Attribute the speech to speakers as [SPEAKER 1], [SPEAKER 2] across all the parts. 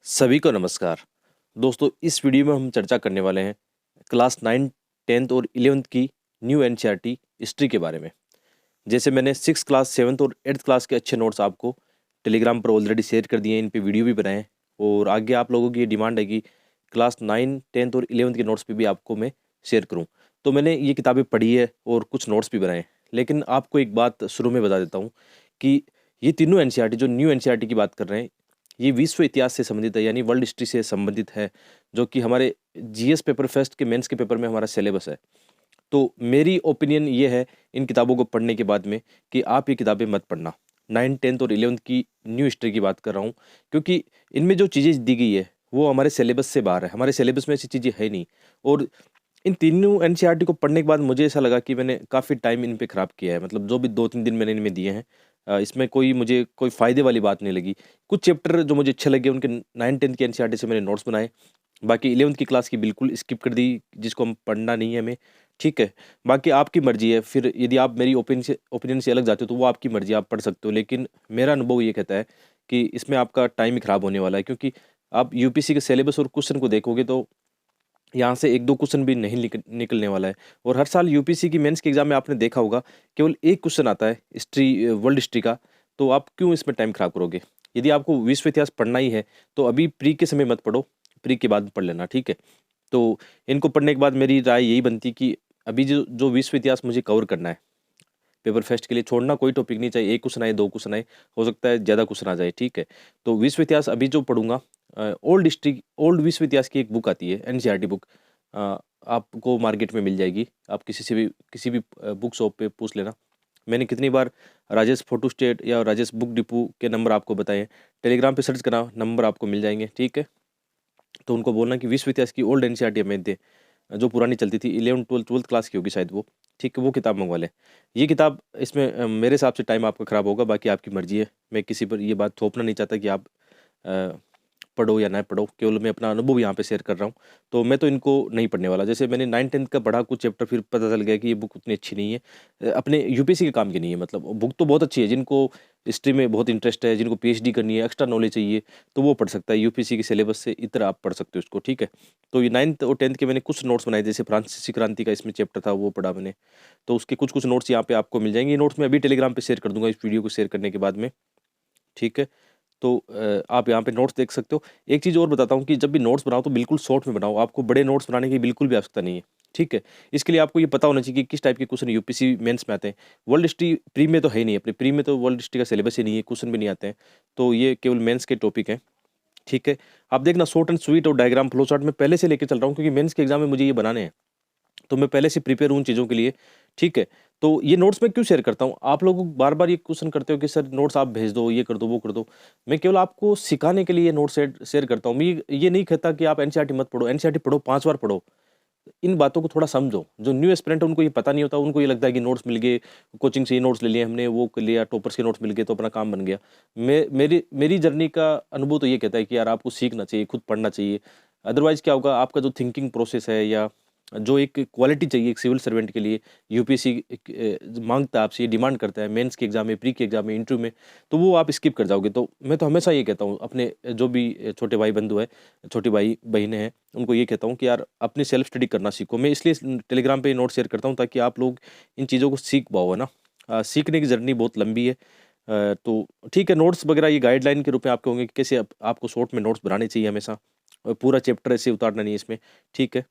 [SPEAKER 1] सभी को नमस्कार। दोस्तों, इस वीडियो में हम चर्चा करने वाले हैं क्लास 9, 10th और 11th की न्यू एनसीईआरटी हिस्ट्री के बारे में। जैसे मैंने 6th क्लास, 7th और 8th क्लास के अच्छे नोट्स आपको टेलीग्राम पर ऑलरेडी शेयर कर दिए हैं, इन पे वीडियो भी बनाए हैं और आगे आप लोगों की ये डिमांड है कि क्लास 9, 10th और 11th के नोट्स पे भी आपको मैं शेयर करूँ। तो मैंने ये किताबें पढ़ी है और कुछ नोट्स भी बनाए हैं। लेकिन आपको एक बात शुरू में बता देता हूँ कि ये तीनों एनसीईआरटी, जो न्यू एनसीईआरटी की बात कर रहे हैं, ये विश्व इतिहास से संबंधित है, यानी वर्ल्ड हिस्ट्री से संबंधित है, जो कि हमारे जीएस पेपर फर्स्ट के मेंस के पेपर में हमारा सिलेबस है। तो मेरी ओपिनियन ये है इन किताबों को पढ़ने के बाद में कि आप ये किताबें मत पढ़ना। 9, 10th और 11th की न्यू हिस्ट्री की बात कर रहा हूँ, क्योंकि इनमें जो चीज़ें दी गई है वो हमारे सिलेबस से बाहर है। हमारे सिलेबस में ऐसी चीज़ें है नहीं। और इन तीनों एनसीईआरटी को पढ़ने के बाद मुझे ऐसा लगा कि मैंने काफ़ी टाइम इन पे ख़राब किया है। मतलब जो भी 2-3 दिन मैंने इनमें दिए हैं, इसमें मुझे कोई फ़ायदे वाली बात नहीं लगी। कुछ चैप्टर जो मुझे अच्छे लगे उनके 9, 10th की एनसीईआरटी से मैंने नोट्स बनाए। बाकी 11th की क्लास की बिल्कुल स्किप कर दी, जिसको हम पढ़ना नहीं है हमें, ठीक है। बाकी आपकी मर्ज़ी है, फिर यदि आप मेरी ओपिनियन से अलग जाते हो तो वो आपकी मर्ज़ी, आप पढ़ सकते हो। लेकिन मेरा अनुभव ये कहता है कि इसमें आपका टाइम ही ख़राब होने वाला है, क्योंकि आप यूपीएससी के सिलेबस और क्वेश्चन को देखोगे तो यहाँ से 1-2 क्वेश्चन भी नहीं निकलने वाला है। और हर साल यूपीएससी की मेंस के एग्ज़ाम में आपने देखा होगा, केवल 1 क्वेश्चन आता है हिस्ट्री, वर्ल्ड हिस्ट्री का। तो आप क्यों इसमें टाइम ख़राब करोगे? यदि आपको विश्व इतिहास पढ़ना ही है, तो अभी प्री के समय मत पढ़ो, प्री के बाद पढ़ लेना, ठीक है? तो इनको पढ़ने के बाद मेरी राय यही बनती कि अभी जो जो विश्व इतिहास मुझे कवर करना है, पेपर फेस्ट के लिए छोड़ना कोई टॉपिक नहीं चाहिए। 1 क्वेश्चन आए, 2 क्वेश्चन आए, हो सकता है ज़्यादा क्वेश्चन आ जाए, ठीक है? तो विश्व इतिहास अभी जो पढ़ूँगा, ओल्ड विश्व इतिहास की एक बुक आती है, एनसीईआरटी बुक, आपको मार्केट में मिल जाएगी। आप किसी भी बुक शॉप पे पूछ लेना। मैंने कितनी बार राजेश फोटो स्टेट या राजेश बुक डिपो के नंबर आपको बताए हैं। टेलीग्राम पे सर्च करना, नंबर आपको मिल जाएँगे, ठीक है? तो उनको बोलना कि विश्व इतिहास की ओल्ड एनसीईआरटी हमें दें, जो पुरानी चलती थी, 11, 12th क्लास की होगी शायद वो, ठीक है? वो किताब मँगवा लें। ये किताब, इसमें मेरे हिसाब से टाइम आपका खराब होगा, बाकी आपकी मर्ज़ी है। मैं किसी पर ये बात थोपना नहीं चाहता कि आप अ, पढ़ो या ना पढ़ो, केवल मैं अपना अनुभव यहाँ पे शेयर कर रहा हूँ। तो मैं तो इनको नहीं पढ़ने वाला। जैसे मैंने 9, 10th का पढ़ा कुछ चैप्टर, फिर पता चल गया कि ये बुक उतनी अच्छी नहीं है। अपने यूपीएससी के काम की नहीं है। मतलब बुक तो बहुत अच्छी है, जिनको हिस्ट्री में बहुत इंटरेस्ट है, जिनको पीएचडी करनी है, एक्स्ट्रा नॉलेज चाहिए, तो वो पढ़ सकता है। यूपीएससी के सिलेबस से इतर आप पढ़ सकते हो इसको, ठीक है? तो ये 9th और 10th के मैंने कुछ नोट्स बनाए, जैसे फ्रांसीसी क्रांति का इसमें चैप्टर था, वो पढ़ा मैंने। तो उसके कुछ-कुछ नोट्स यहाँ पे आपको मिल जाएँगे। ये नोट्स मैं अभी टेलीग्राम पे शेयर कर दूँगा इस वीडियो को शेयर करने के बाद में, ठीक है? तो आप यहाँ पे नोट्स देख सकते हो। एक चीज़ और बताता हूँ कि जब भी नोट्स बनाओ तो बिल्कुल शॉर्ट में बनाओ, आपको बड़े नोट्स बनाने की बिल्कुल भी आवश्यकता नहीं है, ठीक है? इसके लिए आपको ये पता होना चाहिए कि किस टाइप के क्वेश्चन यूपीएससी मेंस में आते हैं। वर्ल्ड हिस्ट्री प्री में तो है ही नहीं, अपने प्री में तो वर्ल्ड हिस्ट्री का सिलेबस ही नहीं है, क्वेश्चन भी नहीं आते हैं। तो ये केवल मेंस के टॉपिक हैं, ठीक है? आप देखना, शॉर्ट एंड स्वीट और डायग्राम फ्लो चार्ट मैं पहले से लेके चल रहा हूँ, क्योंकि मेंस के एग्ज़ाम में मुझे ये बनाने हैं। तो मैं पहले से प्रिपेयर हूँ उन चीज़ों के लिए, ठीक है? तो ये नोट्स मैं क्यों शेयर करता हूँ? आप लोग बार-बार ये क्वेश्चन करते हो कि सर नोट्स आप भेज दो, ये कर दो, वो कर दो। मैं केवल आपको सिखाने के लिए ये नोट्स शेयर करता हूँ। मैं ये नहीं कहता कि आप एनसीईआरटी मत पढ़ो, एनसीईआरटी पढ़ो, 5 बार पढ़ो। इन बातों को थोड़ा समझो। जो न्यू एस्पिरेंट है उनको ये पता नहीं होता, उनको ये लगता है कि नोट्स मिल गए, कोचिंग से ये नोट्स ले लिए हमने, वो कर लिया, टॉपर्स के नोट्स मिल गए तो अपना काम बन गया। मेरी जर्नी का अनुभव तो ये कहता है कि यार आपको सीखना चाहिए, खुद पढ़ना चाहिए। अदरवाइज़ क्या होगा, आपका जो थिंकिंग प्रोसेस है या जो एक क्वालिटी चाहिए एक सिविल सर्वेंट के लिए, यूपीएससी माँगता है आपसे, ये डिमांड करता है मेंस के एग्ज़ाम में, प्री के एग्ज़ाम में, इंटरव्यू में, तो वो आप स्किप कर जाओगे। तो मैं तो हमेशा ये कहता हूँ अपने जो भी छोटे भाई बंधु हैं, छोटे भाई बहनें हैं, उनको ये कहता हूँ कि यार अपनी सेल्फ स्टडी करना सीखो। मैं इसलिए टेलीग्राम पे नोट शेयर करता हूँ ताकि आप लोग इन चीज़ों को सीख पाओ, है ना? सीखने की जर्नी बहुत लंबी है। तो ठीक है, नोट्स वगैरह ये गाइडलाइन के रूप में आपके होंगे कि कैसे आपको शॉर्ट में नोट्स बनाने चाहिए हमेशा। पूरा चैप्टर ऐसे उतारना नहीं है इसमें, ठीक है?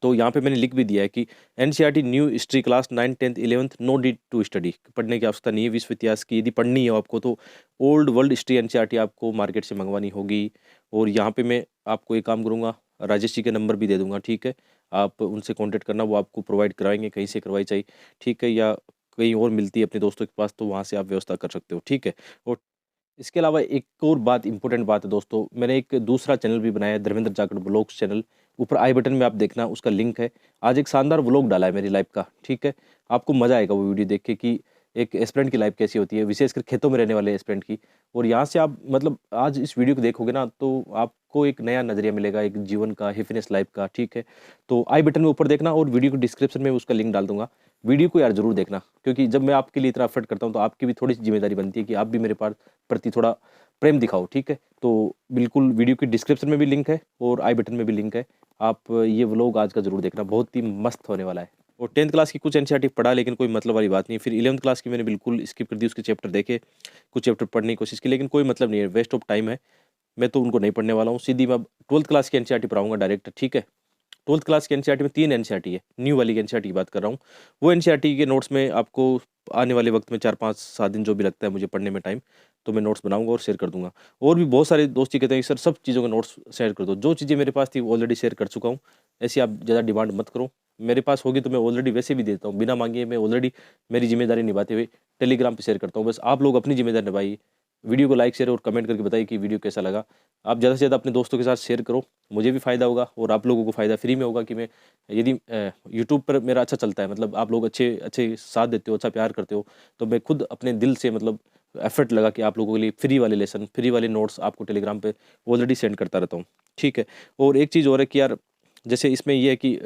[SPEAKER 1] तो यहाँ पे मैंने लिख भी दिया है कि NCERT new history class 9, 10th, 11th no need to study. पढ़ने की आवश्यकता नहीं है विश्व इतिहास की। यदि पढ़नी है आपको तो ओल्ड वर्ल्ड हिस्ट्री एनसीईआरटी आपको मार्केट से मंगवानी होगी। और यहाँ पे मैं आपको एक काम करूँगा, राजेश जी के नंबर भी दे दूँगा, ठीक है? आप उनसे कॉन्टैक्ट करना, वो आपको प्रोवाइड कराएँगे, कहीं से करवाई चाहिए, ठीक है? या कहीं और मिलती है अपने दोस्तों के पास, तो वहाँ से आप व्यवस्था कर सकते हो, ठीक है? और इसके अलावा एक और बात, इम्पोर्टेंट बात है दोस्तों, मैंने एक दूसरा चैनल भी बनाया है, धर्मेंद्र जाखड़ व्लॉग्स चैनल। ऊपर आई बटन में आप देखना, उसका लिंक है। आज एक शानदार व्लॉग डाला है मेरी लाइफ का, ठीक है? आपको मज़ा आएगा वो वीडियो देख के कि एक एस्पिरेंट की लाइफ कैसी होती है, विशेषकर खेतों में रहने वाले एस्पिरेंट की। और यहाँ से आप मतलब आज इस वीडियो को देखोगे ना, तो आपको एक नया नज़रिया मिलेगा एक जीवन का, हैप्पीनेस लाइफ का, ठीक है? तो आई बटन में ऊपर देखना और वीडियो को डिस्क्रिप्शन में उसका लिंक डाल दूँगा। वीडियो को यार ज़रूर देखना, क्योंकि जब मैं आपके लिए इतना एफर्ट करता हूँ, तो आपकी भी थोड़ी-सी ज़िम्मेदारी बनती है कि आप भी मेरे प्रति थोड़ा प्रेम दिखाओ, ठीक है। तो बिल्कुल वीडियो की डिस्क्रिप्शन में भी लिंक है और आई बटन में भी लिंक है, आप ये व्लॉग आज का ज़रूर देखना, बहुत ही मस्त होने वाला है। और 10th क्लास की कुछ एनसीईआरटी पढ़ा, लेकिन कोई मतलब वाली बात नहीं। फिर 11th क्लास की मैंने बिल्कुल स्किप कर दी, उसके चैप्टर देखे, कुछ चैप्टर पढ़ने की कोशिश की, लेकिन कोई मतलब नहीं है, वेस्ट ऑफ टाइम है। मैं तो उनको नहीं पढ़ने वाला हूँ, सीधी मैं अब 12th क्लास की एनसीईआरटी पढ़ाऊँगा डायरेक्ट, ठीक है। 12th क्लास की एनसीईआरटी में 3 एनसीईआरटी है, न्यू वाली एनसीईआरटी की बात कर रहा हूँ। वो एनसीईआरटी के नोट्स में आपको आने वाले वक्त में 4, 5, 7 दिन जो भी लगता है मुझे पढ़ने में टाइम, तो मैं नोट्स बनाऊँगा और शेयर कर दूँगा। और भी बहुत सारे दोस्त ये कहते हैं कि सर सब चीज़ों के नोट्स शेयर कर दो। जो चीज़ें मेरे पास थी वो ऑलरेडी शेयर कर चुका हूँ, ऐसी आप ज़्यादा डिमांड मत करो। मेरे पास होगी तो मैं ऑलरेडी वैसे भी देता हूँ, बिना माँगे मैं ऑलरेडी मेरी ज़िम्मेदारी निभाते हुए टेलीग्राम पे शेयर करता हूँ। बस आप लोग अपनी ज़िम्मेदारी निभाइए। वीडियो को लाइक, शेयर और कमेंट करके बताइए कि वीडियो कैसा लगा। आप ज़्यादा से ज़्यादा अपने दोस्तों के साथ शेयर करो, मुझे भी फ़ायदा होगा और आप लोगों को फ़ायदा फ्री में होगा कि मैं यदि यूट्यूब पर मेरा अच्छा चलता है, मतलब आप लोग अच्छे अच्छे साथ देते हो, अच्छा प्यार करते हो, तो मैं खुद अपने दिल से मतलब एफर्ट लगा कि आप लोगों के लिए फ्री वाले लेसन, फ्री वाले नोट्स आपको टेलीग्राम पे ऑलरेडी सेंड करता रहता हूँ, ठीक है। और एक चीज़ और है कि यार, जैसे इसमें ये है कि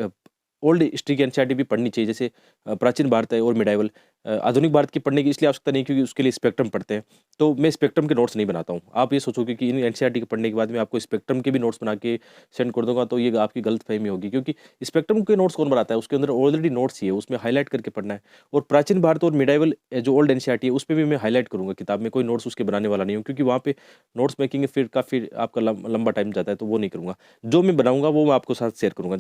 [SPEAKER 1] ओल्ड हिस्ट्री की एनसीईआरटी भी पढ़नी चाहिए, जैसे प्राचीन भारत है और मिडाइवल। आधुनिक भारत की पढ़ने की इसलिए आवश्यकता नहीं क्योंकि उसके लिए स्पेक्ट्रम पढ़ते हैं, तो मैं स्पेक्ट्रम के नोट्स नहीं बनाता हूँ। आप ये सोचोगे कि इन एनसीईआरटी के पढ़ने के बाद मैं आपको स्पेक्ट्रम के भी नोट्स बना के सेंड कर दूंगा, तो ये आपकी गलतफहमी होगी, क्योंकि स्पेक्ट्रम के नोट्स कौन बनाता है, उसके अंदर ऑलरेडी नोट्स ही है, उसमें हाईलाइट करके पढ़ना है। और प्राचीन भारत और मिडाइवल जो ओल्ड एनसीईआरटी है उस पर भी मैं हाईलाइट करूँगा किताब में, कोई नोट्स उसके बनाने वाला नहीं हूँ, क्योंकि वहाँ पे नोट्स मेकिंग फिर काफ़ी आपका लंबा टाइम जाता है, तो वो नहीं करूँगा। जो मैं बनाऊँगा वो मैं आपको साथ शेयर करूँगा।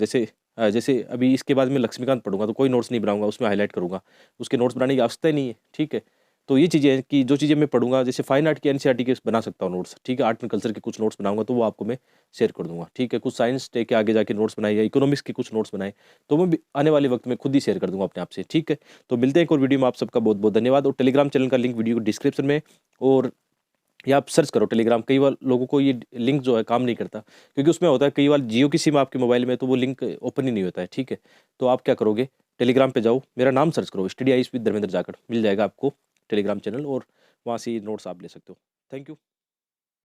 [SPEAKER 1] जैसे अभी इसके बाद मैं लक्ष्मीकांत पढ़ूंगा, तो कोई नोट्स नहीं बनाऊंगा, उसमें हाईलाइट करूँगा, उसके नोट्स बनाने की आवश्यकता ही नहीं है, ठीक है। तो ये चीज़ें हैं कि जो चीज़ें मैं पढ़ूंगा, जैसे फाइन आर्ट की एनसीईआरटी के बना सकता हूँ नोट्स, ठीक है। आर्ट एंड कल्चर के कुछ नोट्स बनाऊंगा तो वो आपको मैं शेयर कर दूंगा, ठीक है। कुछ साइंस टे के आगे जाके नोट्स बनाए या इकोनॉमिक्स के कुछ नोट्स बनाए, तो मैं आने वाले वक्त में खुद ही शेयर कर दूंगा अपने आप से, ठीक है। तो मिलते हैं एक और वीडियो में, आप सबका बहुत बहुत धन्यवाद। और टेलीग्राम चैनल का लिंक वीडियो को डिस्क्रिप्शन में, और या आप सर्च करो टेलीग्राम। कई बार लोगों को ये लिंक जो है काम नहीं करता, क्योंकि उसमें होता है कई बार जियो की सिम आपके मोबाइल में है, तो वो लिंक ओपन ही नहीं होता है, ठीक है। तो आप क्या करोगे, टेलीग्राम पे जाओ, मेरा नाम सर्च करो, स्टडी आईज विद धर्मेंद्र जाखड़, मिल जाएगा आपको टेलीग्राम चैनल, और वहाँ से नोट्स आप ले सकते हो। Thank you.